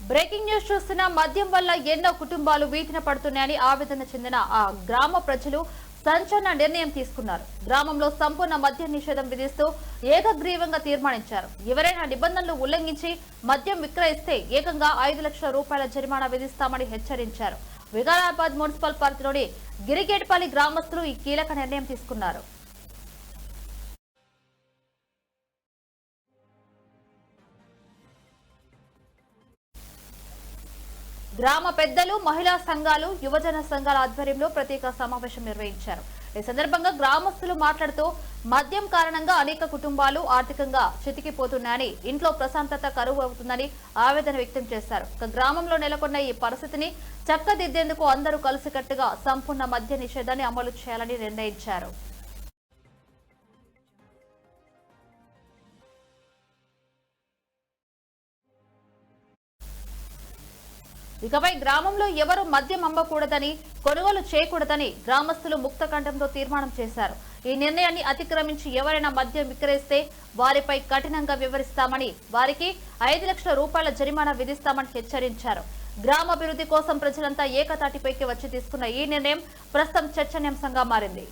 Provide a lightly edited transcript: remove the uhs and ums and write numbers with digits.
Breaking news చూస్తున్న మద్యం వల్ల ఎన్నో కుటుంబాలు వీధిన పడుతున్నాయని ఆవేదన చెందిన ఆ గ్రామ ప్రజలు సంచలన నిర్ణయం తీసుకున్నారు. గ్రామంలో సంపూర్ణ మద్యం నిషేధం విధిస్తూ ఏకగ్రీవంగా తీర్మానించారు. ఎవరైనా నిబంధనలు ఉల్లంఘించి మద్యం విక్రయిస్తే ఏకంగా 5 లక్షల రూపాయల జరిమానా విధిస్తామని హెచ్చరించారు. వికారాబాద్ మున్సిపల్ పరిధిలోని గిరిగేట్పల్లి గ్రామస్తులు ఈ కీలక నిర్ణయం తీసుకున్నారు. గ్రామ పెద్దలు, మహిళా సంఘాలు, యువజన సంఘాల ఆధ్వర్యంలో ప్రత్యేక సమావేశం నిర్వహించారు. ఈ సందర్భంగా గ్రామస్తులు మాట్లాడుతూ మద్యం కారణంగా అనేక కుటుంబాలు ఆర్థికంగా చితికిపోతున్నాయని, ఇంట్లో ప్రశాంతత కరువు అవుతుందని ఆవేదన వ్యక్తం చేశారు. గ్రామంలో నెలకొన్న ఈ పరిస్థితిని చక్కదిద్దేందుకు అందరూ కలిసికట్టుగా సంపూర్ణ మద్య నిషేధాన్ని అమలు చేయాలని నిర్ణయించారు. ఇకపై గ్రామంలో ఎవరు మద్యం అమ్మకూడదని, కొనుగోలు చేయకూడదని గ్రామస్తులు ముక్తకంఠంతో తీర్మానం చేశారు. ఈ నిర్ణయాన్ని అతిక్రమించి ఎవరైనా మద్యం విక్రయిస్తే వారిపై కఠినంగా వివరిస్తామని, వారికి 5 లక్షల రూపాయల జరిమానా విధిస్తామని హెచ్చరించారు. గ్రామాభివృద్ధి కోసం ప్రజలంతా ఏకతాటిపైకి వచ్చి తీసుకున్న ఈ నిర్ణయం ప్రస్తుతం చర్చనీయాంశంగా మారింది.